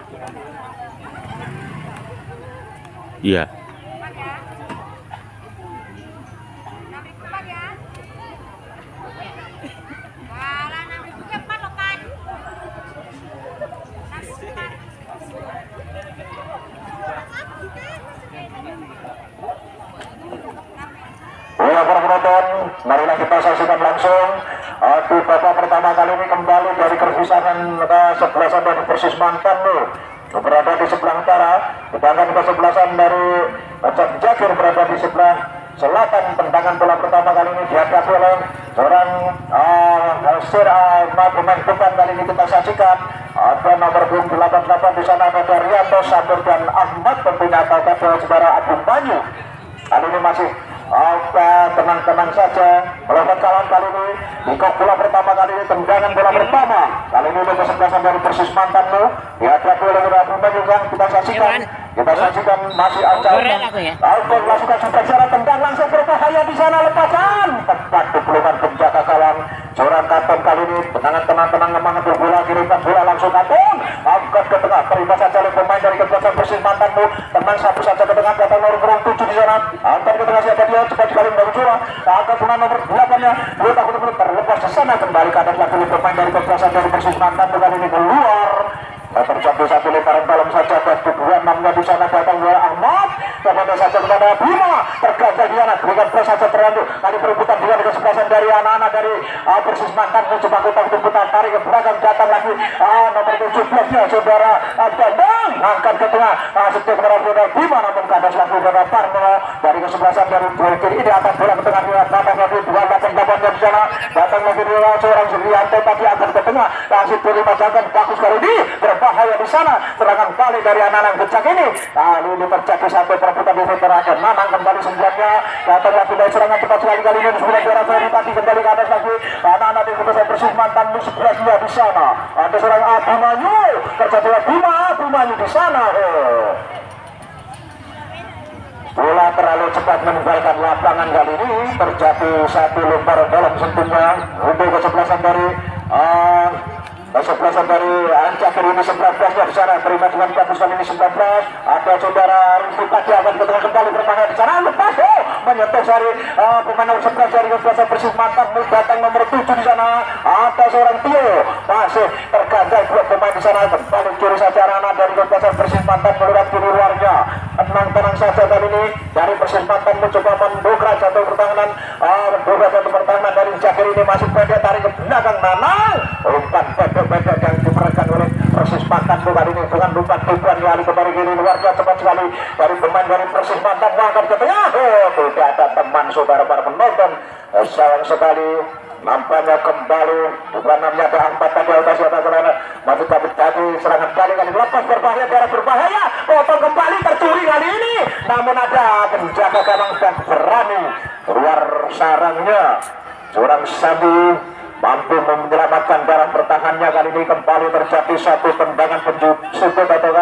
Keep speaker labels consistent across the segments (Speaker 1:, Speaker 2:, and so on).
Speaker 1: Iya.
Speaker 2: Ya para penonton, marilah kita saksikan langsung di babak pertama kali ini kembali dari kerusakan kesebelasan dari Persis Mantan berada di sebelah utara, sedangkan kesebelasan dari Jakir berada di sebelah selatan. Tendangan bola pertama kali ini dihadapi oleh seorang Sir pemain depan. Kali ini kita saksikan ada nomor 88 di sana, ada Rianto, Sabur dan Ahmad, tentunya atau saudara Agung Banyu. Kali ini masih tenang-tenang saja melakukan kawan. Kali ini di bola pertama kali ini tendangan bola pertama kali ini untuk kesebelasan dari Persis Mantan dihadapi oleh Agung Banyu. Kita saksikan masih ancaman Alvin melakukan secara tendang langsung berbahaya di sana, lepasan tepat di pelukan penjaga gawang seorang Katon. Kali ini tenang-tenang mengambil bola, kirimkan bola langsung Katon, angkat ke tengah, terima saja oleh pemain dari kesebelasan Persis Mantan tenang sapu saja ke tengah, datang nomor 7 di sana, antar ke tengah siapa dia, cepat sekali membangun bola, angkat bola nomor 8-nya, dia takut terlepas ke sana, kembali ke atas lagi pemain dari kesebelasan dari Persis Mantan. Kali ini keluar terjatuh satu lemparan dalam saja, ke 26-nya di sana, datang oleh Ahmad, kepada saja kepada Bima, tergagal di anak, berikan press saja terlalu, kali perebutan dengan kesebelasan dari anak-anak dari Persis Mantan, coba kita putar tarik ke belakang, datang lagi nomor 17-nya saudara Dandang, angkat ke tengah, setiap kepada Bima, namun ke atas lagi saudara Parno dari kesebelasan dari kiri ini, atas bola ke tengah, datang lagi 28-nya di sana, datang lagi seorang Rianto, tapi akan ke tengah, kasih terima jangan bagus kali ini, berbahaya di sana, serangan balik dari anak-anak Gecak ini. Kali ini terjadi satu perebutan di terakhir, Nanang kembali 9-nya, datang lagi dari serangan cepat sekali kali ini, 9 juara Ferry tadi kembali ke atas lagi, anak-anak di kesebelasan Persis Mantan 11-nya di sana, ada seorang Abimanyu, terjadi Abimanyu di sana. Bola terlalu cepat meninggalkan lapangan. Kali ini terjadi satu lempar dalam sentuhnya untuk kesebelasan dari kesebelasan dari Jakir ini 19-nya di sana, terima dengan bagus kali ini 19, ada saudara Rizky tadi akan ketemu kembali berbahaya di sana, lepas menyentuh dari pemain nomor 11 dari kesebelasan Persis Mantan, datang nomor 7 di sana, ada seorang Tio, masih terganjal dua pemain di sana, kembali curi saja anak dari kesebelasan Persis Mantan melihat di luarnya, tenang-tenang saja kali ini dari Persis Mantan mencoba mendobrak satu pertahanan, dari Jakir ini masih pendek, tarik ke belakang, Nanang umpan pendek yang diberikan oleh Persis Mantan kali ini dengan umpan tujuan kali kembali kiri luarnya, cepat sekali dari pemain dari Persis Mantan, mengangkat ke tengah, tidak ada teman saudara para penonton, sayang sekali. Nampaknya kembali bukan namanya ada 4 tadi atas masih tapi tadi serangan kali lepas berbahaya, potong kembali, tercuri kali ini, namun ada penjaga gawang dan berani keluar sarangnya seorang Sabi mampu menyelamatkan darah pertahanannya. Kali ini kembali terjadi satu tendangan sudut atau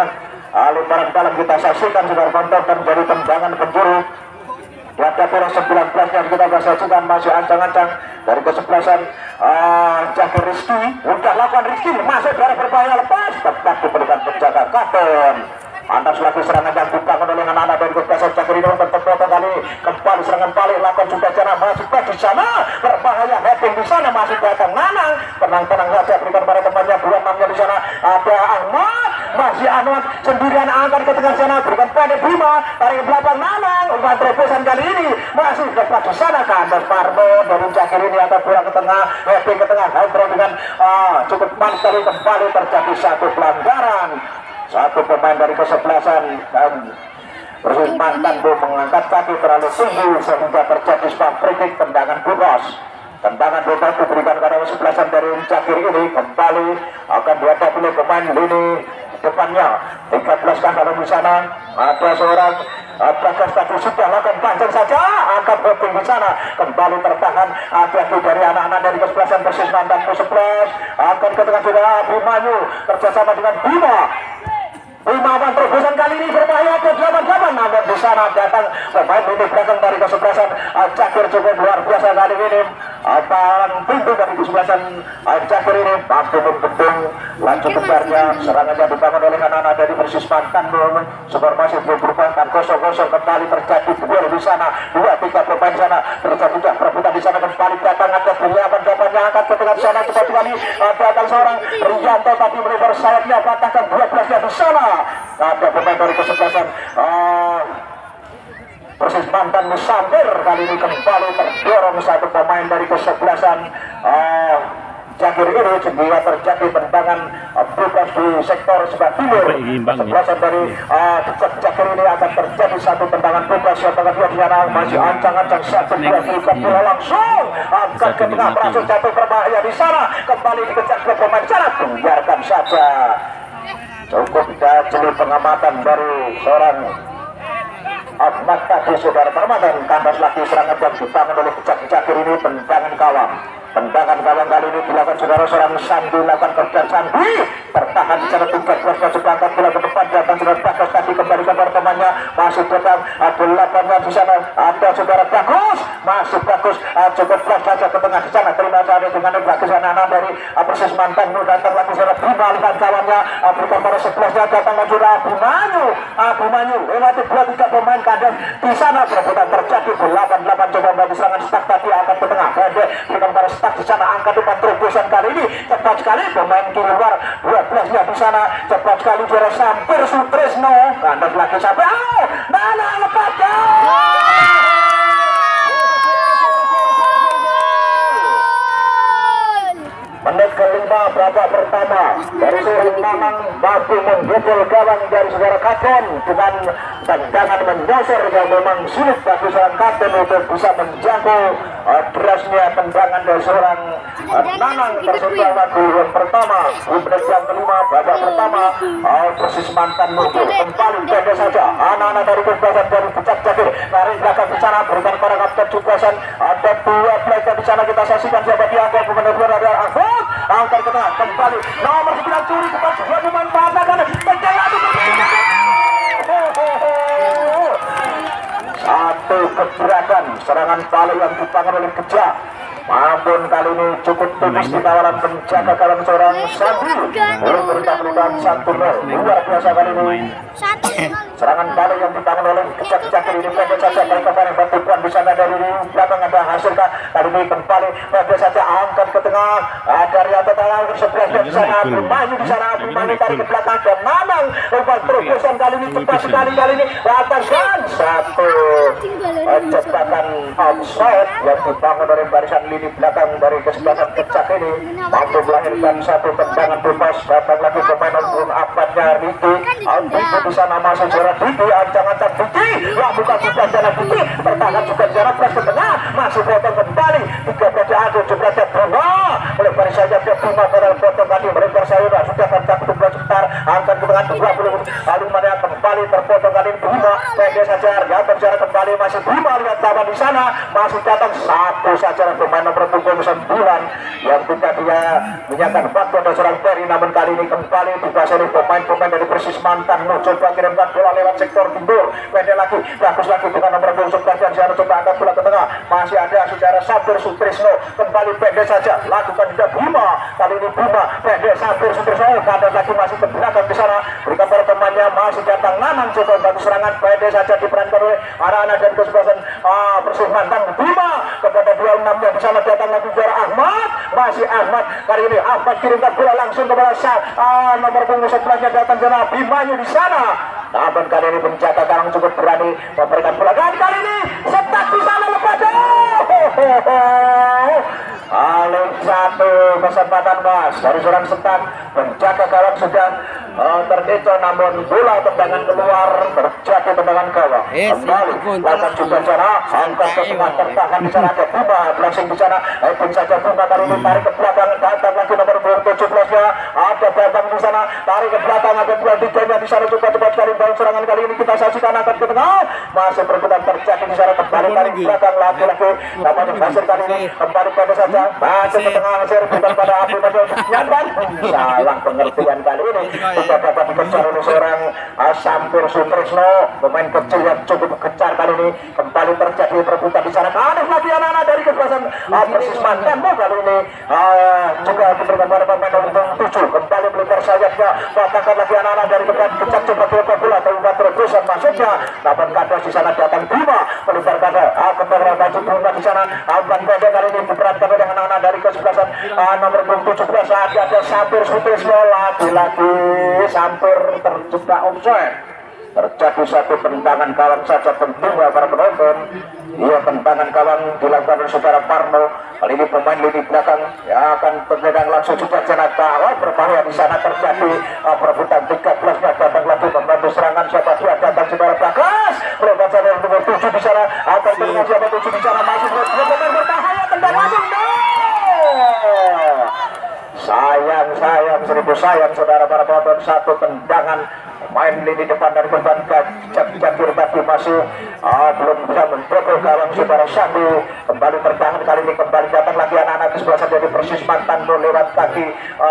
Speaker 2: lemparan dalam, kita saksikan sudah tonton dan menjadi tendangan penjuru. Ada bola 19-nya kita saksikan, masih ancang-ancang dari kesebelasan Jakir Rizky, udah lakukan Rizky masuk darah berbahaya, lepas tepat diberikan penjaga Katon. Antas lagi serangan yang dibangun oleh anak-anak dari kesebelasan Jakir ini, potong kali kembali serangan balik, lakukan sudah sana, masih di sana, berbahaya, heading di sana, masih datang Nanang, tenang-tenang saja berikan pada temannya, 26-nya di sana, ada Ahmad, masih Ahmad sendirian, angkat ke tengah sana, berikan pada Bima, tarik ke belakang Nanang, umpan terobosan kali ini, masih dekat di sana, kandas Parno dari Jakir ini, akan bola ke tengah, heading ke tengah, kontrol dengan cukup manis kali, kembali terjadi satu pelanggaran. Satu pemain dari kesebelasan dan Persis Mantan mengangkat kaki terlalu tinggi sehingga terjadi sebuah free kick, tendangan bebas. Tendangan bebas diberikan kepada kesebelasan dari Jakir ini, kembali akan dihadapi oleh pemain lini depannya 13 kan dalam di sana, ada seorang Bagas tadi sudah lakukan panjang saja, angkat hopping di sana, kembali tertahan hati-hati dari anak-anak dari kesebelasan Persis Mantan 11, akan ke tengah juga Abimanyu kerjasama dengan Bima. Imaman terobosan kali ini berbahaya ke 8-8, namun di sana datang pemain ini belakang dari kesebelasan Jakir cukup luar biasa kali ini, Palang pintu dari kesebelasan Jakir ini mampu membentung laju kebarnya. Serangannya dibangun oleh anak-anak dari Persis Mantan. Skor masih belum berubah, 0-0 kembali terjadi duel di sana. 2-3 pemain sana terjadi perebutan di sana, kembali datang ada penyiapan jawabannya angkat ke tengah sana, cepat kembali datang seorang Rianto tapi melebar sayapnya patahkan 12-nya di sana. Ada pemain dari kesebelasan Persis Mantan Musampir kali ini kembali terdorong satu pemain dari kesebelasan Jakir ini sehingga terjadi tendangan bebas di sektor sebelah timur. Kesebelasan dari Jakir ini akan terjadi satu tendangan bebas yang tengah di sana masih ancang-ancang 1-2 bola langsung angkat ke tengah berhasil jatuh berbahaya di sana, kembali dikejar ke pemain sana, biarkan saja. Cukup jeli pengamatan dari seorang Ahmad tadi saudara permatan. Kandas lagi serangan yang dibangun oleh Jakir ini, tendangan gawang. Tendangan gawang kali ini dilakukan saudara seorang Sandi, lakukan kerjaan Sandi bertahan di sana 13 sedangkan bola ke depan datang saudara Bagus tadi kembali kepada temannya, masih datang ada 8 di sana, ada saudara Bagus, masih Bagus cukup belas saja ke tengah di sana, terima saja dengan Bagus anak-anak dari Persis Mantan. Datang lagi saudara Bima lihat kawannya, berikan pada 11-nya datang lagi saudara Abimanyu lewati 2-3 pemain Kandas di sana, perebutan terjadi 8 coba bagi serangan Stak tadi angkat ke tengah pendek berikan pada Stak di sana, angkat depan terobosan kali ini cepat sekali pemain kiri luar 12-nya di sana, cepat sekali juara Sampir Sutrisno. Kandas lagi sampai mana lepasnya menit kelima babak pertama dari seorang Mamang mampu menggobol gawang dari saudara Katon dengan tendangan menyosor yang memang sulit bagi seorang Katon untuk bisa menjangkau derasnya tendangan dari seorang Nanang tersebar lagu yang pertama. Di menit yang kelima babak pertama Persis Mantan muncul kembali pendek saja anak-anak dari kesebelasan dari Jakir tarik belakang di sana berikan pada kapten kesebelasan, ada 2 pelajar di sana, kita saksikan siapa dia angkat pemain ada angkat ke tengah kembali nomor 9 curi kepada dua pemain pasangan satu keberakan serangan balik yang dibangun oleh Kejak. Mampun kali ini cukup tipis di kawalan penjaga gawang seorang Sandi belum berikan peluang 1-0. Luar biasa kali ini serangan balik yang dibangun oleh Jakir ini pendek saja dari kemarin bantuan di sana dari belakang ada hasilkah kali ini kembali pendek saja angkat ke tengah ada Rianto Talang ke-11 di sana Abimanyu di sana Abimanyu tarik ke belakang dan Nanang lepas terobosan kali ini cepat sekali kali ini latangkan satu jebakan offside yang dibangun dari barisan lini belakang dari kesebelasan Kejak ini mampu melahirkan satu tendangan bebas. Datang lagi pemain untuk abadnya Riki Alvito di sana masuk juara Diki ancang-ancang Diki lakukan juga jalan Diki bertahan juga jarak plus ke tengah masih potong kembali 13 17 Bima oleh baris saja dia Bima pada potong tadi melebar sayuran sudah kontak kedua sebentar angkat ke tengah 20 lalu mana kembali terpotong kali Bima pendek saja harga berjarak kembali masih Bima lihat lawan di sana masih datang satu saja pemain nomor punggung 9 yang tidak dia menyatakan waktu ada seorang Ferry, namun kali ini kembali dikuasai oleh pemain-pemain dari Persis Mantan. Coba kirimkan bola lewat sektor timur pendek lagi bagus lagi dengan nomor punggung 11 dan sekarang coba angkat bola ke tengah masih ada saudara Sampir Sutrisno kembali pendek saja lakukan juga Bima kali ini Bima pendek Sampir Sutrisno ada lagi masih ke belakang di sana berikan pada temannya masih datang Nanang coba bagi serangan pendek saja diperankan oleh anak-anak dan kesebelasan Persis Mantan Bima kepada 26-nya di sana datang lagi juara Ahmad masih Ahmad kali ini Ahmad kirimkan bola langsung kepada nomor punggung 11-nya datang jana Abimanyu di sana, namun kali ini penjaga gawang cukup berani memberikan bola dan kali ini Setak di sana lepas oleh satu kesempatan mas dari seorang Setak penjaga gawang sudah terkecoh namun bola tendangan keluar terjadi tendangan gawang kembali lakukan juga cara angkat ke tengah tertahan di sana ada Bima langsung di sana pun saja Bima kali ini tarik ke belakang datang lagi nomor 17-nya ada Bambang di sana tarik ke belakang ada 23-nya di sana coba cepat sekali dalam serangan kali ini kita saksikan angkat ke tengah masih perebutan terjadi di sana kembali tarik ke belakang lagi namanya hasil kali ini kembali pada saja masuk ke tengah hasil bukan pada Abimanyu nyaman salah pengertian kali ini tidak dapat dikejar oleh seorang Sampir Sutrisno, pemain kecil yang cukup kejar kali ini. Kembali terjadi perebutan di sana. Ada lagi anak-anak dari kekuasaan Persis Mantan kali ini juga diberikan pada pemain nomor 7. Kembali melipar sayapnya, katakan lagi anak-anak dari kejar coba ke bola terlibat terusan masuknya. Namun kata di sana datang Bima melipar kata kembali baju Bima di sana. Abang Bede kali ini diperankan oleh anak-anak dari kesebelasan nomor 17. Ada Sampir Sutrisno, lagi-lagi Sampir terjebak offside. Terjadi satu tendangan kawan saja tentunya para penonton. Iya, tendangan kawan dilakukan oleh saudara Parno. Kali ini pemain lini belakang yang akan bertendang langsung juga Janata. Berbahaya di sana terjadi perebutan 13-nya datang lagi membantu serangan siapa dia datang saudara Bagas. Lepas dari nomor 7 di sana akan dengan siapa 7 di sana masih pemain berbahaya tendang langsung. Sayang seribu sayang saudara para penonton, satu tendangan main lini depan dari korban Jakir Bati masih belum bisa membobol gawang saudara Sandi. Kembali bertahan kali ini, kembali datang lagi anak-anak kesebelasan dari Persis Mantan lewat kaki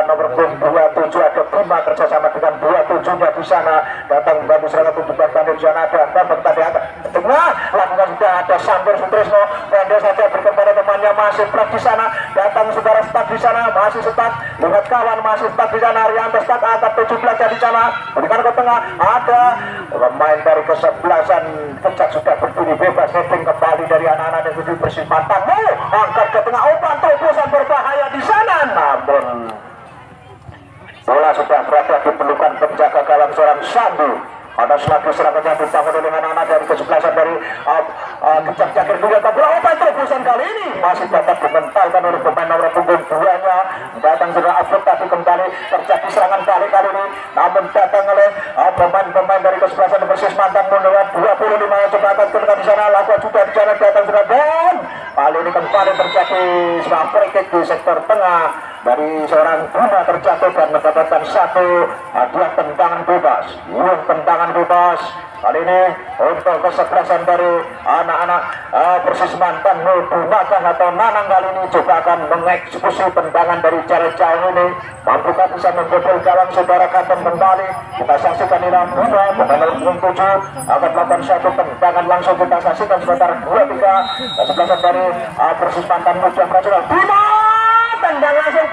Speaker 2: nomor 27 ada Bima kerjasama dengan 27-nya di sana datang membantu serangan untuk Bandar Janada dan bertanding tengah lakukan sudah ada Sampir Sutrisno pendek saja berikan pada temannya masih prak di sana datang saudara Stak di sana masih Stak lihat kawan masih Stak di sana Rianto Stak angkat 17 di sana berikan ke tengah ada pemain dari kesebelasan Kecak sudah berdiri bebas heading kembali dari anak-anak yang tujuh Persis Mantan angkat ke tengah umpan terobosan berbahaya di sana namun bola sudah berada di pelukan penjaga gawang seorang Sandu. Ada lagi serangan yang dibangun oleh anak-anak dari kesebelasan dari Kecak Jakir juga bola umpan terobosan kali ini masih dapat dimentalkan oleh pemain nomor punggung 2-nya datang sudah upload tadi kembali terjadi serangan kali ini namun datang oleh pemain dari kesebelasan Persis Mantan melewat 25 jembatan ke di sana lakukan juga di sana datang sudah dan kali ini kembali terjadi sebuah free kick di sektor tengah dari seorang Bima terjatuh dan mendapatkan satu hadiah tendangan bebas. Tendangan bebas kali ini untuk kesebelasan dari anak-anak Persis Mantan menggunakan atau Nanang kali ini juga akan mengeksekusi tendangan dari jarak jauh ini. Mampukah bisa membobol gawang saudara Katon kembali? Kita saksikan ini Bima pemain nomor 7 akan melakukan satu tendangan langsung kita saksikan sebentar 2-3 kesebelasan dari Persis Mantan mudah berhasil Bima tendang langsung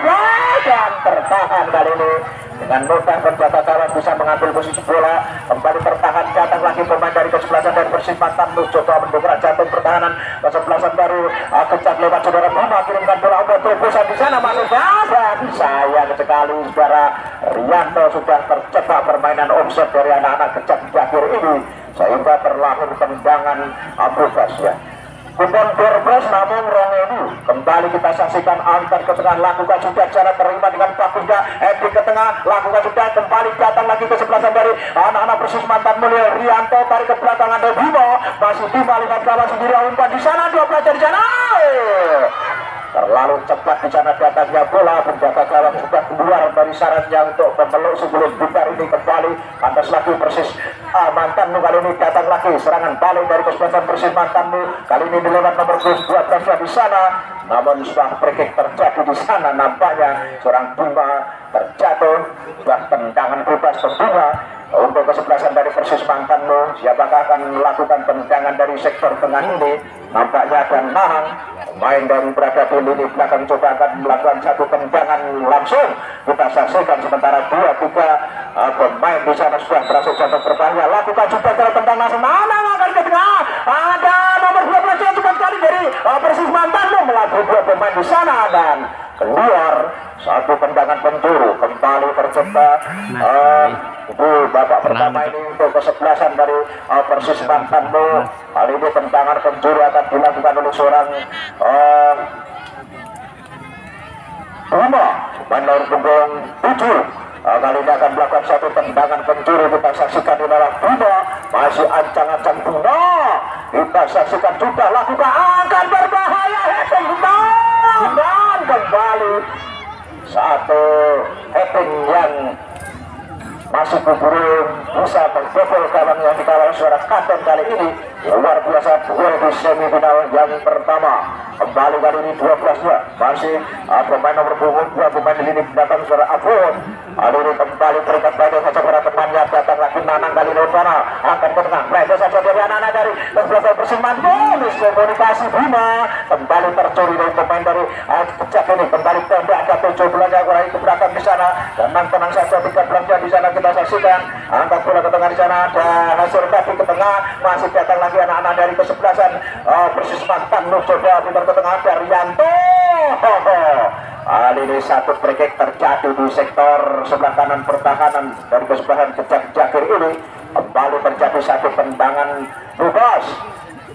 Speaker 2: dan tertahan kali ini dengan mudah penjaga gawang bisa mengambil posisi bola kembali tertahan datang lagi pemain dari kesebelasan dari Persis Mantan coba mendobrak jantung pertahanan kesebelasan dari Kecak lewat saudara Bima kirimkan bola untuk terobosan di sana masuk dan sayang sekali saudara Rianto sudah terjebak permainan offside dari anak-anak Kecak Jakir ini sehingga terlahir tendangan bebas ya. Kupon Berbes namun Rongenu kembali kita saksikan angkat ke tengah lakukan sudah cara terima dengan Pakunda Edi ke tengah lakukan sudah kembali datang lagi ke sebelasan dari anak-anak Persis Mantan mulia Rianto tarik ke belakang ada Bimo masih Bima lihat kawan sendiri umpan di sana 2 pelajar di sana terlalu cepat di sana datangnya bola penjaga gawang sudah keluar dari syaratnya untuk memeluk sebelum bubar ini kembali pantas lagi Persis Mantanmu kali ini datang lagi serangan balik dari kesebelasan Persis Mantanmu kali ini dilewat nomor 12 di sana namun sebuah free kick terjadi di sana nampaknya seorang Bima terjatuh sebuah tendangan bebas tentunya untuk kesebelasan dari Persis Mantanmu siapakah akan melakukan tendangan dari sektor tengah ini nampaknya ada Nahang pemain dari berada di lini belakang coba akan melakukan satu tendangan langsung kita saksikan sementara 2-3 pemain di sana sudah berhasil jatuh berbahaya lakukan juga cara tendang langsung Nahang akan ke tengah ada nomor 12 yang cepat sekali dari Persis Mantanmu melalui 2 pemain di sana dan keluar satu tendangan penjuru kembali tercipta itu babak pertama ini untuk kesebelasan dari Persis Mantanmu kali ini tendangan penjuru akan dilakukan oleh seorang Bima menurut punggung 7 kali ini akan melakukan satu tendangan penjuru kita saksikan di dalam Bima masih ancang-ancang Bima kita saksikan juga lakukan akan berbahaya heading dan kembali satu heading yang masih belum bisa membobol gawang yang dikawal suara Katon kali ini luar biasa gol di semifinal yang pertama kembali kali ini 12-nya masih pemain nomor punggung 2 pemain ini datang suara Afon kali ini kembali terikat badan saja para temannya datang lagi Nanang kali ini rencana angkat ke tengah pressure saja dari anak-anak dari kesebelasan Persiman. Miskomunikasi Bima kembali tercuri dari pemain dari Kecak ini, kembali pendek ada 17 yang kurang keberatan di sana. Tenang saja 13-nya di sana kita saksikan. Angkat bola ke tengah di sana ada hasil kaki ke tengah, masih datang lagi anak-anak dari kesebelasan Persis Mantan. Coba pintar ke tengah dari Yanto. Kali ini satu free kick terjadi di sektor sebelah kanan pertahanan dari kesebelasan Kecak Jakir ini. Kembali terjadi satu tendangan bebas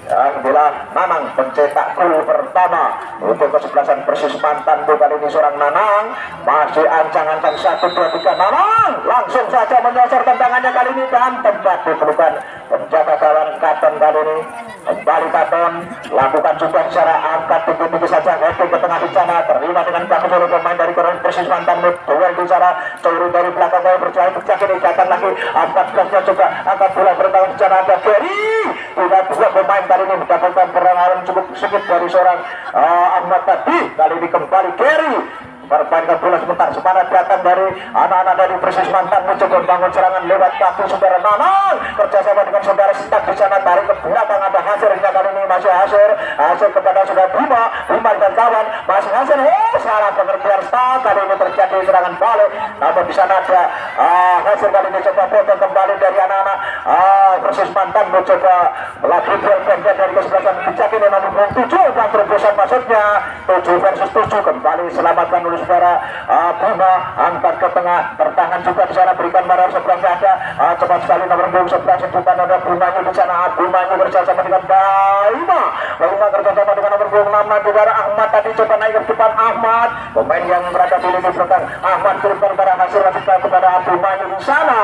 Speaker 2: yang bila Nanang pencetak gol pertama untuk kesebelasan Persis Mantan. Kali ini seorang Nanang masih ancang-ancang 1, 2, 3 Nanang langsung saja menyosor tendangannya kali ini dan tempat diperlukan penjaga gawang Katon. Kali ini kembali Katon lakukan juga secara angkat tinggi-tinggi saja, heading ke tengah di sana, terima dengan bagus oleh pemain dari Persis Mantan. Duel di sana, curi dari belakang gaya berjalan Kecak ini, datang lagi 14-nya juga angkat bola bertahan di sana ada Ferry. Tidak juga pemain kali ini mendapatkan perlawanan cukup sedikit dari seorang Ahmad tadi. Kali ini kembali Gary perpanjang bola sebentar, semangat datang dari anak-anak dari Persis Mantan mencoba membangun serangan lewat kaki saudara Nanang kerjasama dengan saudara Sitak di sana, tarik ke belakang ada hasilnya. Kali ini masih hasil kepada saudara Bima dan kawan masih hasil. Salah pengertian start, kali ini terjadi serangan balik, namun di sana ada hasil. Kali ini coba potong kembali dari anak-anak Persis Mantan mencoba melakukan duel pendek dari kesebelasan Kecak ini, namun 7 dan terobosan maksudnya 7 versus 7 kembali selamatkan oleh saudara Bima. Angkat ke tengah, bertahan juga di sana, berikan marah seberangnya ada cepat sekali nomor 11 bukan ada Bimanya di sana. Bimanya bersama dengan Bima kerjasama dengan nomor 26 nanti saudara Ahmad tadi coba naik ke depan. Ahmad pemain yang berada di lini belakang, Ahmad kirimkan pada hasil kepada Bimanya di sana,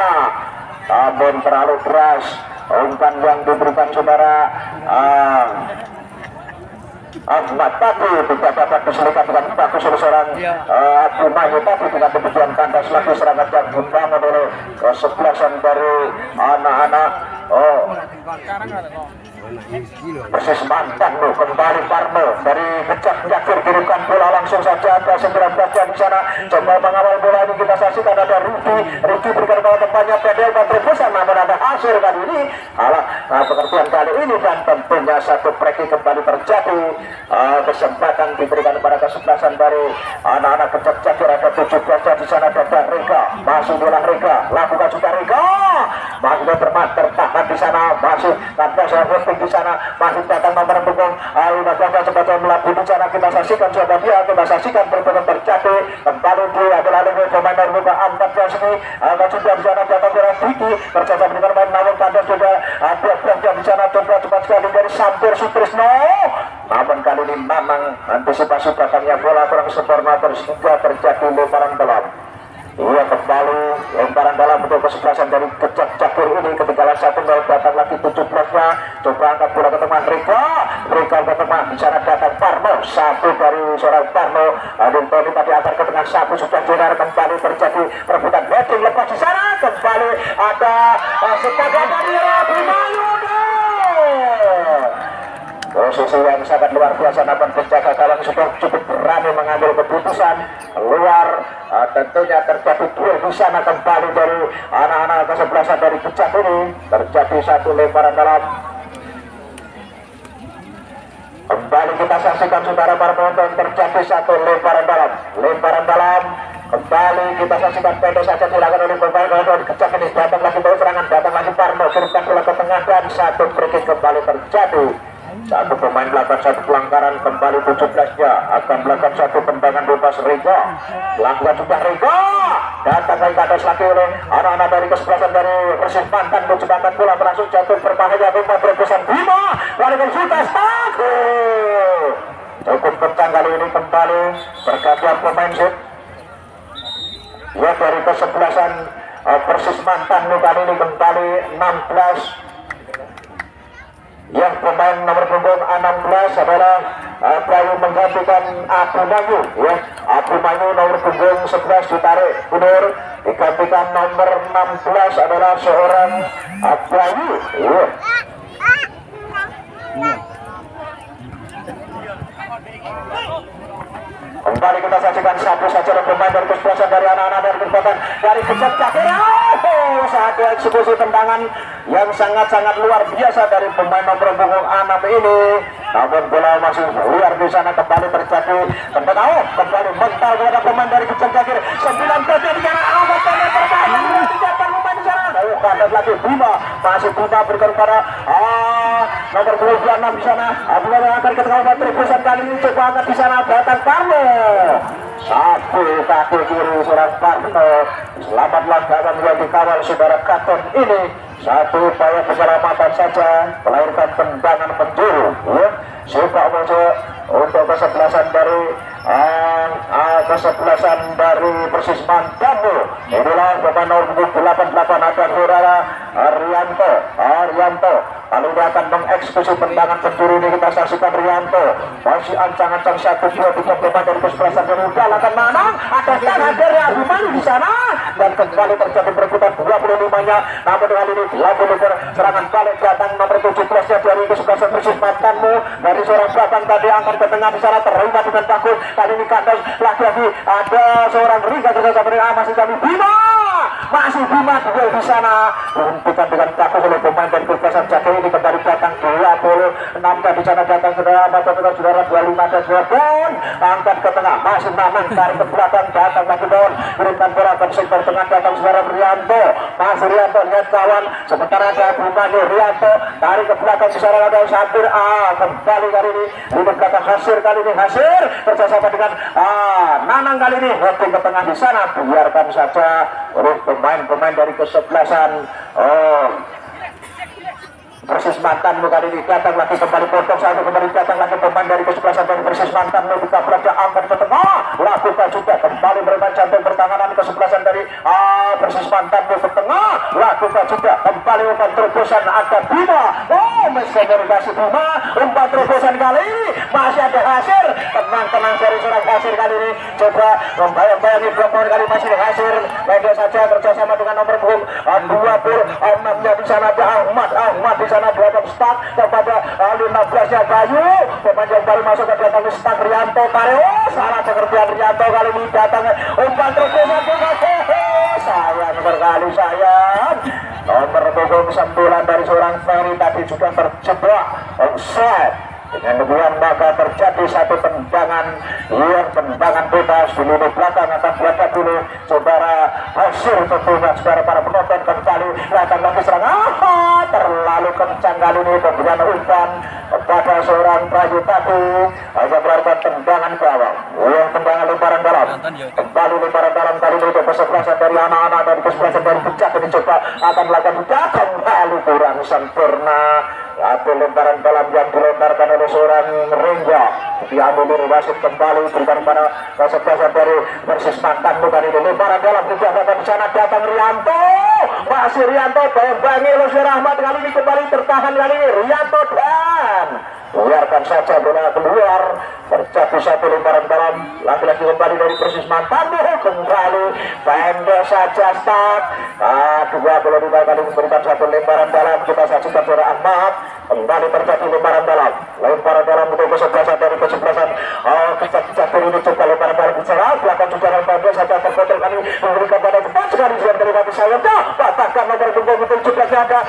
Speaker 2: namun terlalu keras umpan yang diberikan saudara Ahmad tadi tidak dapat diselikan dengan bagus oleh seorang Bimanya tadi. Dengan demikian kandas lagi serangan yang dibangun oleh kesebelasan dari anak-anak Persis Mantan. Kembali Parno dari Kecak Jakir kirimkan bola langsung saja ada 19 di sana, coba mengawal bola ini kita saksikan ada Riki berikan bola tempatnya pedal terobosan, namun ada hasil kali ini pengertian kali ini dan tentunya satu free kick kembali terjadi. Kesempatan diberikan kepada kesebelasan dari anak-anak Kecak Jakir ada 17 di sana ada Rika, masuk bola Rika lakukan juga Rika masih tertahan di sana, masih tanpa seorang di sana, masih datang nomor punggung Alina Ganda sebagai melabuh di sana. Kita saksikan coba dia, kita saksikan perbuatan terjadi kembali dia adalah dengan pemain dari muka 14 ini. Agak sudah di sana datang dari Diki bersama dengan main namun pada sudah ada yang di sana coba cepat sekali dari Sampir Sutrisno, namun kali ini Nanang antisipasi datangnya bola kurang sempurna sehingga terjadi lemparan dalam. Ia kembali lemparan dalam untuk kesebelasan dari Kecak Jakir ini. Ketinggalan 1-0, datang lagi 17-nya, coba angkat bola ke tengah Rika ke tengah di sana datang Parno, satu dari seorang Parno. Adil Tony tadi antar ke tengah, satu sudah jenar, kembali terjadi perebutan heading lepas di sana, kembali ada sepadan dari Bimayu. Posisi yang sangat luar biasa, namun penjaga gawang sudah cukup berani mengambil keputusan keluar. Tentunya terjadi duel di sana kembali dari anak-anak kesebelasan dari Kecak ini. Terjadi satu lemparan dalam. Kembali kita saksikan saudara para penonton, terjadi satu lemparan dalam. Kembali kita saksikan pendek saja dilakukan oleh pemain dari Kecak ini. Datang lagi dari serangan, datang lagi Parno, kirimkan bola ke tengah dan satu free kick kembali terjadi. Satu pemain melakukan satu pelanggaran, kembali 17-nya akan melakukan satu tendangan bebas Rika. Lakukan juga Rika, datang lagi ke atas lagi oleh anak-anak dari kesebelasan dari Persis Mantan. Mencetakkan bola langsung jatuh berbahaya umpan terobosan Bima. Walaupun sudah cukup kencang kali ini, kembali pergantian pemain shoot. Ya dari kesebelasan Persis Mantan kali ini kembali 16. Yang pemain nomor punggung 16 adalah Bayu menggantikan Abu Mayu, ya. Abu Mayu nomor punggung 11 ditarik mundur, digantikan nomor 16 adalah seorang Bayu, ya. Kembali kita saksikan satu saja pemain dari kesebelasan dari anak-anak dari kesebelasan dari Kecak Jakir. Satu eksekusi tendangan yang sangat-sangat luar biasa dari pemain nomor punggung 6 ini. Namun bola masih liar di sana, kembali terjadi tendangan. Kembali mental kepada pemain dari Kecil Jakir. 9 terjadi di sana. Amat terbaik. Dijatuhkan pemain di sana. Kanan lagi Bima, masih Bima berikan kepada nomor 26 di sana. Abdullah yang akan ketemu Tribusan kali ini coba angkat di sana, datang Parno. Satu kaki kiri seorang Parno. Selamatlah dalam yang dikawal saudara Katon ini. Satu upaya penyelamatan saja melahirkan tendangan penjuru. Ya. Sepak bola untuk kesebelasan dari Persis Mandamu. Inilah pemain nomor 88 ada saudara Arianto. Lalu dia akan mengeksekusi tendangan penjuru ini. Kita saksikan Rianto masih ancang-ancang 1-2-3 pemain dari kesebelasan dari Udal akan menang. Ada tangan dari Abimanyu di sana dan kembali terjadi perebutan 25-nya. Namun kali ini serangan balik datang nomor 17-nya dari kesebelasan Persis Mandamu. Dari seorang belakang tadi angkat ke tengah di sana terima dengan bagus. Kali ini kandas lagi-lagi ada seorang Riga bersama dengan masih kami Bima duel di sana dihentikan dengan bagus oleh pemain dari kesebelasan Jakir ini. Kembali datang 26 di sana datang saudara 25 dan Don angkat ke tengah masih Nanang tarik ke belakang datang lagi Don kirimkan bola ke sektor tengah datang saudara Rianto masih Rianto lihat kawan sementara ada Abimanyu Rianto tarik ke belakang di sana ada Sabir kembali kali ini di belakang Hasir kali ini Hasir bersama dengan Nanang kali ini holding ke tengah di sana biarkan saja oleh pemain dari kesebelasan Persis Mantan kali ini datang lagi kembali potong satu kembali datang lagi pemain dari kesebelasan dari Persis Mantan buka belakang angkat ke tengah lakukan juga kembali bermain jantung pertahanan kesebelasan dari Persis Mantan ke tengah lakukan juga kembali umpan terobosan ada Bima menskomunikasi Bima umpan terobosan kali ini masih ada Hasir tenang dari seorang Hasir kali ini coba membayang-bayangi belakang kali masih Hasir media saja kerjasama dengan nomor punggung 26 nya di sana ada Ahmad di sana berada start kepada 15-nya Bayu pemain yang baru masuk ke belakang start Rianto salah pengertian Rianto kali ini datang umpan terobosan sayang berkali sayang nomor punggung 9 dari seorang Ferry tadi juga terjebak offside. Dengan demikian maka terjadi satu tendangan bebas di lini belakang akan berada dulu saudara Hasir tentunya saudara para penonton kembali datang lagi serangan terlalu kencang kali ini pemberian umpan kepada seorang Prayu tadi hanya melakukan tendangan ke awal tendangan lemparan dalam kembali lemparan dalam kali ini untuk kesebelasan dari anak-anak dari kesebelasan dari Pecah dicoba akan melakukan kembali kurang sempurna satu lemparan dalam yang dilemparkan oleh seorang Rengga diambil dari wasit kembali berikan pada kesebelasan dari Persis Mantan bukan ini lemparan dalam dijaga di sana datang Rianto masih Rianto bayang-bayangi oleh Syekh Ahmad kali ini kembali tertahan kali ini Rianto dan biarkan saja bola keluar terjadi satu lemparan dalam lagi-lagi kembali dari Persis Mantan kembali pendek saja start dua bola dua kali memberikan satu lemparan dalam kita saksikan Syekh Ahmad kembali terjadi lemparan dalam untuk kesebelasan dari kesebelasan Jakir ini coba lemparan dalam bicara belakang juga pendek saja terkotor kali memberikan pada cepat sekali dari kaki saya patahkan nomor punggung itu juga ada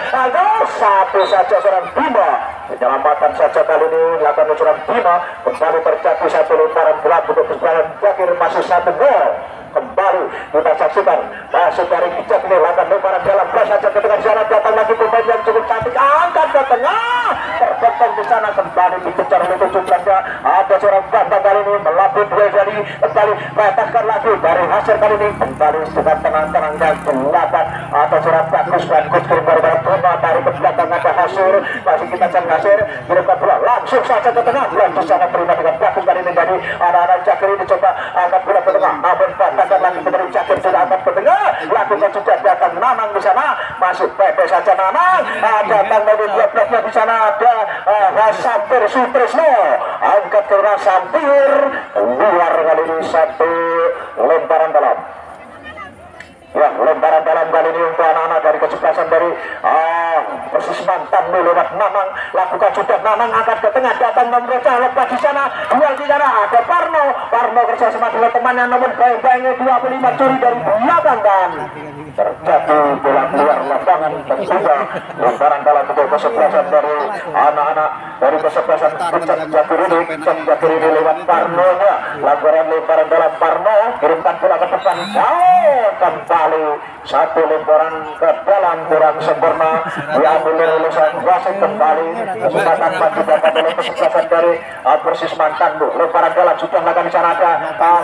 Speaker 2: satu saja seorang Bima penyelamatan saja kali ini lakukan seorang Bima kembali terjadi satu lemparan dalam untuk kesebelasan Jakir masih satu gol kembali kita saksikan masuk dari bijak ini lakukan lemparan dalam saja ke tengah sana datang lagi pemain yang cukup cantik angkat ke tengah terpotong di sana kembali dikejar oleh 17-nya ada seorang Bambang kali ini melaput dua jadi kembali patahkan lagi dari Hasir kali ini kembali dengan tenang-tenang dan belakang atau seorang bagus kirim baru Bima tarik ke belakang ada Hasir masih kita cari Hasir kirimkan bola langsung saja ke tengah bola di sana terima dengan bagus kali ini dari anak-anak Jakir ini coba angkat bola ke tengah namun patahkan lagi dari Jakir sudah angkat ke tengah lakukan juga datang Nanang di sana masuk pepe saja Nanang datang dari 12-nya di sana ada Rasampir Sutrisno angkat ke Rasampir keluar kali ini satu lemparan dalam lemparan dalam kali ini untuk anak-anak dari kesebelasan dari Persis Mantan lewat Nanang lakukan sudah Nanang angkat ke tengah datang nomor lepas di sana duel di sana ada Parno kerjasama dengan temannya namun bayang-bayangnya 25 curi dari belakang dan terjadi bola keluar lapangan tendangan tertunda lemparan bola ke kesebelasan dari anak-anak dari kesebelasan Cek Jakir ini lewat Parno nya lemparan bola Parno kirimkan bola ke depan jauh kembali satu lemparan ke dalam kurang sempurna diambil oleh sang wasit kembali kesempatan maju dapat oleh kesebelasan dari Persis Mantan Bu lemparan bola sudah melakukan di sana ada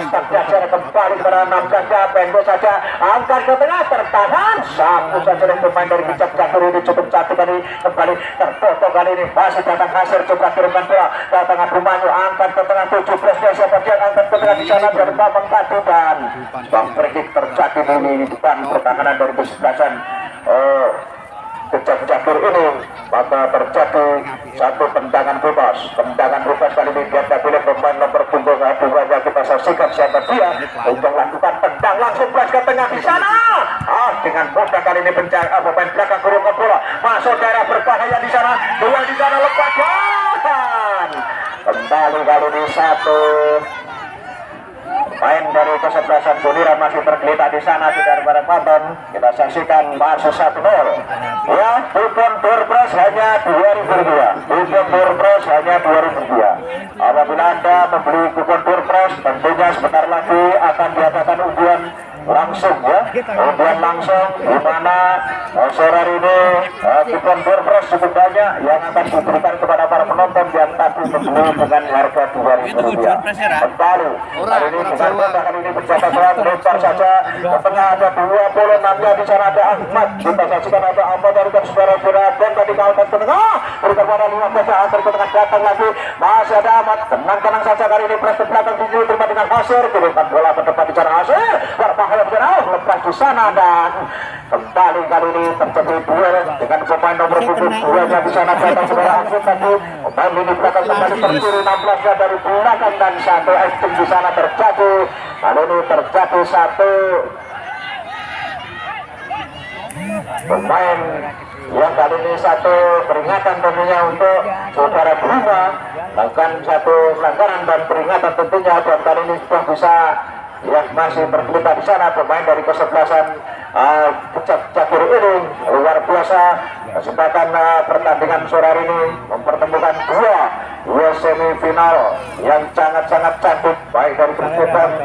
Speaker 2: Staf Jajar kembali kepada 16 ya pendek saja angkat ke tengah tertahan satu saja dari pemain dari Cek Jakir ini cukup cantik kali kembali terfoto kali ini masih datang hasil coba kirimkan bola datang Abimanyu angkat ke tengah 17 siapa dia angkat ke tengah di sana dari Bambang Tadu dan Bang Perdik terjadi di depan pertahanan dari kesebelasan Cek Jakir ini maka terjadi satu tendangan bebas kali ini dia pilih pemain nomor punggung aduh kita saksikan siapa dia untuk lakukan tendang langsung belas ke tengah di sana dengan mudah kali ini pemain belakang kurung ke bola masuk daerah berbahaya di sana bola di sana lepas dan kembali kali ini satu main dari kesebelasan Buniran masih tergeletak di sana tidak pada Panton kita saksikan masuk 1-0 ya kupon Doorpress hanya 2.000 rupiah kupon Doorpress hanya 2.000 rupiah apabila Anda membeli kupon Doorpress tentunya sebentar lagi akan diadakan undian langsung ya undian langsung di mana sore hari ini kupon Doorpress cukup banyak yang akan diberikan kepada para penonton yang tadi membeli dengan harga 2.000 rupiah kembali hari ini bahkan ini berjabat selang lempar saja ke tengah ada 26 di sana ada Ahmad kita saksikan ada Ahmad dari saudara dan tadi kawasan ke tengah berikan pada 15 antar ke tengah datang lagi masih ada Ahmad tenang saja kali ini press ke belakang tinggi terima dengan Hasir kirimkan bola ke depan bicara Hasir berbahaya bergerak lepas di sana dan kembali kali ini terjadi duel dengan pemain nomor punggung 2 di sana datang saudara Ahmad tadi pemain ini belakang kembali terkiri 16 dari belakang dan satu acting di sana terjadi kali ini terjadi satu pemain yang kali ini satu peringatan tentunya untuk saudara Bima bahkan satu pelanggaran dan peringatan tentunya dan kali ini sudah bisa yang masih tergeletak di sana pemain dari kesebelasan Cek Jakir ini luar biasa kesempatan pertandingan sore hari ini mempertemukan dua semifinal yang sangat-sangat cantik baik dari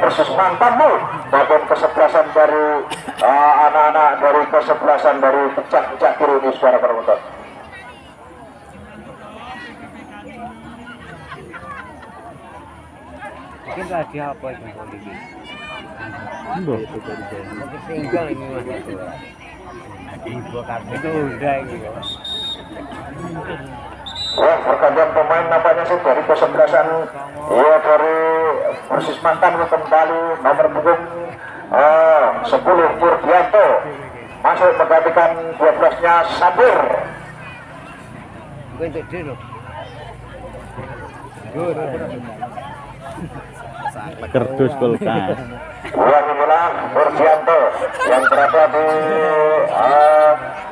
Speaker 2: Persis Mantanmu maupun kesebelasan dari anak-anak dari kesebelasan dari Cek Jakir ini suara penonton.
Speaker 1: Mungkin lagi apa itu politik? Tinggal ini ibu kartu itu udah gitu.
Speaker 2: Wah, pergantian pemain nampaknya sih dari kesebelasan ya dari Persis Mantan kembali nomor punggung 10 Murdianto masuk menggantikan 12-nya Sabir.
Speaker 1: Bukan jadi loh.
Speaker 3: Kerdus kulkas.
Speaker 2: Yang inilah Murdianto yang berada di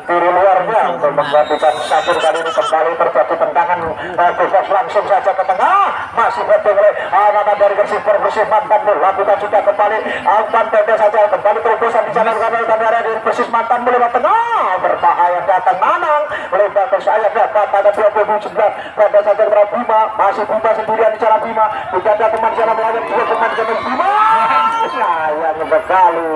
Speaker 2: kiri luarnya untuk menggantikan Sabir kali ini kembali terjadi tendangan bebas langsung saja ke tengah masih betul oleh anak dari Persis Mantan lakukan juga kembali umpan pendek saja kembali terobosan di sana karena dari Persis Mantan lewat tengah berbahaya datang Nanang lebar ke sayap dapat pada 27 pendek saja kepada Bima masih Bima sendirian di sana Bima tidak ada teman di sana melawan dua teman di sana Bima sayang sekali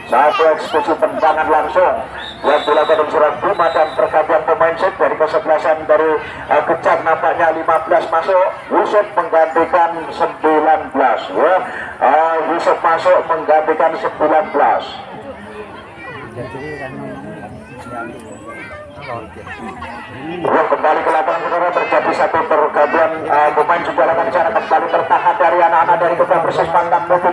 Speaker 2: satu eksekusi tendangan langsung yang dilakukan surat Bima dan pergantian pemain set dari kesebelasan dari Kecak nampaknya 15 masuk Yusuf menggantikan 19 ya Yusuf masuk menggantikan 19. Kembali ke lapangan saudara terjadi satu pergantian pemain juga lakukan cara kembali tertahan dari anak-anak dari Kepala Persis Mantan 17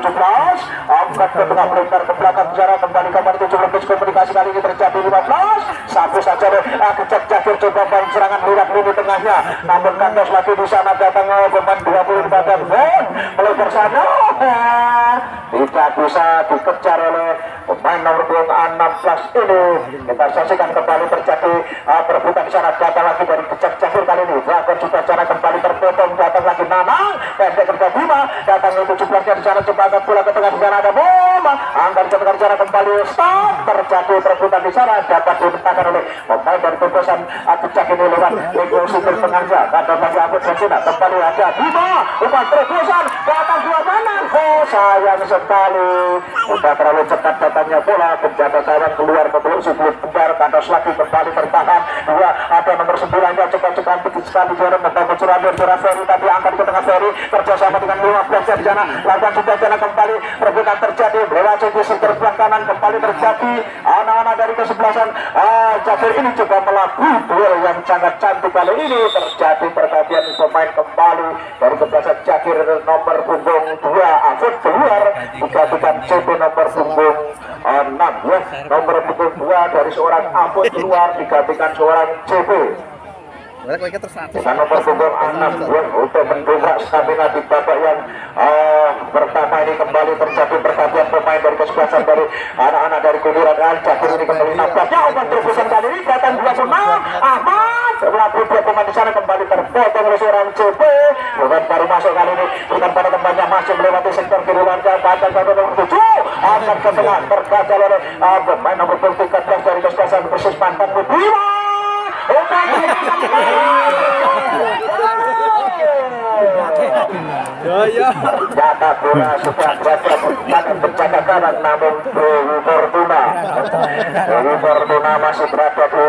Speaker 2: angkat ke tengah melempar ke belakang cara kembali kamar 17 komunikasi kali ini terjadi 15 satu saja Cek Jakir coba main serangan lewat lini tengahnya namun kandas lagi di sana datang pemain 20 dan melebar sana tidak bisa dikejar oleh pemain nomor 16 ini kita saksikan kembali terjadi perebutan di sana datang lagi dari Cek Jakir kali ini bahkan juga cara kembali terpotong datang lagi Nanang dan Angkat ke Bima, datang ke 17-nya di sana, coba angkat bola ke tengah di sana ada Bima, angkat ke tengah di sana kembali stop, terjadi perebutan di sana, dapat dibentangkan oleh pemain dari Tubusan Abid Cak ini lewat Ego Super Pengarja, kata bagi Abid Cak kembali ada Bima, umpan terusan datang dua kanan, oh sayang sekali, sudah terlalu cepat datangnya bola, penjaga sayang keluar ke belum sebelum benar, kandas lagi kembali bertahan, dua ada nomor 9-nya cepat-cepat begitu sekali jarak membangun Surabaya Ferry tadi angkat ke tengah Ferry kerjasama dengan 15 di sana, lakukan sudah jalan kembali, perebutan terjadi, lewat sisi sebelah kanan kembali terjadi, anak-anak dari kesebelasan Jafir ini coba melabui duel yang sangat cantik kali ini, terjadi pergantian pemain kembali dari kesebelasan Jafir nomor punggung 2 Afud keluar, digantikan CP nomor punggung 6 ya, nomor punggung 2 dari seorang Afud keluar, digantikan seorang CP dengan nomor punggung 6 ya, untuk mendongkrak stamina di babak yang pertama ini kembali terjadi pergantian pemain dari kesebelasan dari anak-anak dari Kudiran Jafir ini kembali nampaknya umpan terusan kali ini datang 26 Ahmad setelah dua pemain di sana kembali terpotong oleh seorang CP, bukan baru masuk kali ini, bukan pada tempatnya masih melewati sektor kiri warga, batang nomor 7 akan ke tengah tergagal oleh pemain nomor 13 dari kesebelasan Persis Pantan Bima. Jatah bola sudah berada penjaga kanan namun Dewi Fortuna masih berada di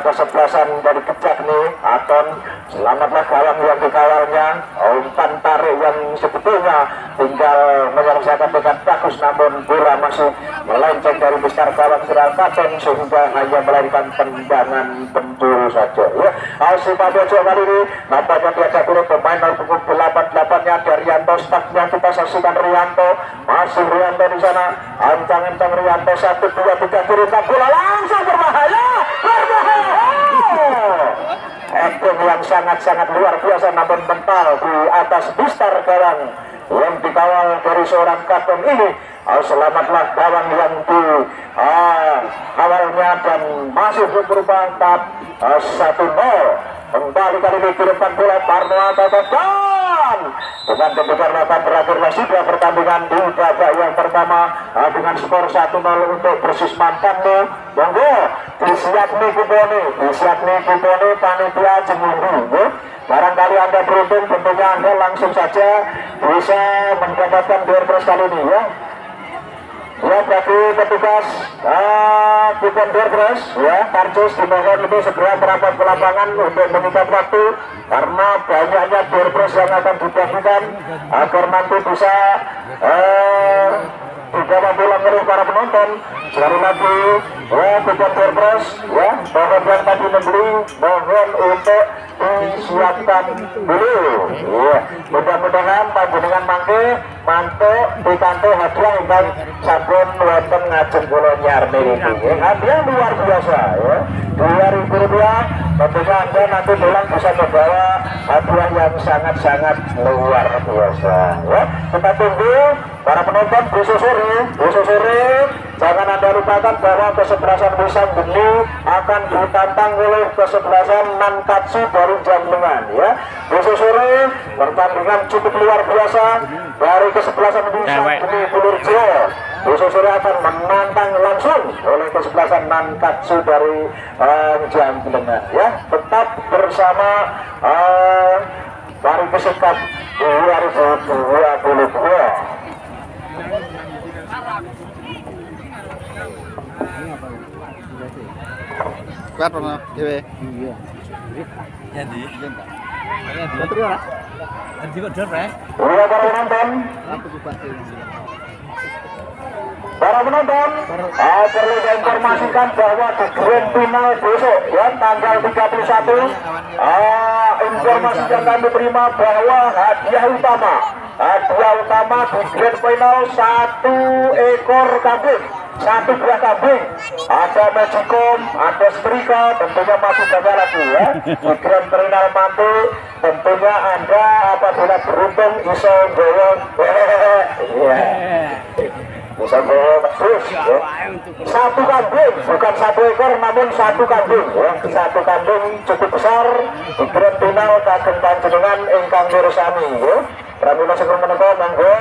Speaker 2: kesebelasan dari Kejak nih Aton, selamatlah gawang yang dikawalnya, umpan tarik yang sebetulnya tinggal menyelesaikan dengan bagus namun bola masih melenceng dari besar gawang Surakarta sehingga hanya melahirkan tendangan penjuru saja ya. Alsi Padojo kali ini nampaknya diajak oleh pemain nomor 88-nya Daryanto, stafnya kita saksikan Rianto, masih Rianto di sana, ancang-ancang Rianto 1, 2, 3 kirimkan bola langsung berbahaya. Acting yang sangat-sangat luar biasa namun mental di atas besar gawang yang dikawal dari seorang kapten ini. Selamatlah gawang yang di awalnya dan masih berupa 1-0. Kembali kali ini kirimkan bola Parno dan dengan demikian akan berakhirlah sudah pertandingan di babak yang pertama dengan skor 1-0 untuk Persis Mantanmu. Monggo disiapni kupone panitia Jemundi ya. Barangkali Anda beruntung, tentunya Anda langsung saja bisa mendapatkan door prize kali ini ya. Ya, bagi petugas kupon door prize ya, karcis dimohon lebih segera merapat ke lapangan untuk mengikat waktu karena banyaknya door prize yang akan dibagikan agar nanti bisa dibawa pulang oleh para penonton. Sekali lagi ya, kupon door prize ya, mohon yang tadi membeli mohon untuk disiapkan dulu ya. Mudah-mudahan panjenengan mangke mantuk pikantuk hadiah ingkang sampun wonten ngajeng kula nyarni iki. Hadiah luar biasa ya. Rp2.000 tentunya Anda nanti pulang bisa membawa hadiah yang sangat-sangat luar biasa ya. Kita tunggu para penonton besok sore jangan Anda lupakan bahwa kesebelasan Wisang Geni akan ditantang oleh kesebelasan Nankatsu dari Jambengan ya. Besok sore pertandingan cukup luar biasa dari kesebelasan Wisang Geni Purworejo. Besok sore akan menantang langsung oleh kesebelasan Nankatsu dari Jambengan ya. Tetap bersama Pari Kesekap 2022.
Speaker 3: Kuat pernah dewe.
Speaker 1: Iya.
Speaker 4: Jadi.
Speaker 1: Betul ya? Ada juga door prize.
Speaker 2: Para penonton, perlu saya informasikan bahwa di grand final besok ya tanggal 31 informasi yang kami terima bahwa hadiah utama di grand final 1 ekor kambing, 1 buah kambing, ada magicom, ada setrika, tentunya masih banyak lagi ya. Di grand final nanti tentunya Anda apabila beruntung iso goyong bisa terus ya. Satu kambing, bukan satu ekor namun satu kambing ya. Satu kambing cukup besar di grand final kagem panjenengan ingkang mirsani ya. Pramila sebelum menika monggo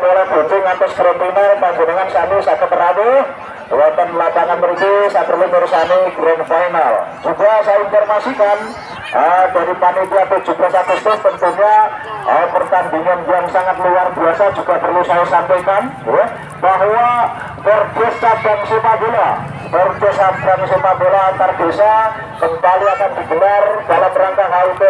Speaker 2: mulai bonceng ngantos grand final panjenengan sami saged rawuh wonten lapangan mriki saperlu mirsani grand final. Juga saya informasikan dari panitia 17 Agustus tentunya pertandingan yang sangat luar biasa juga perlu saya sampaikan ya, bahwa Perdes cabang sepak bola antar desa kembali akan digelar dalam rangka HUT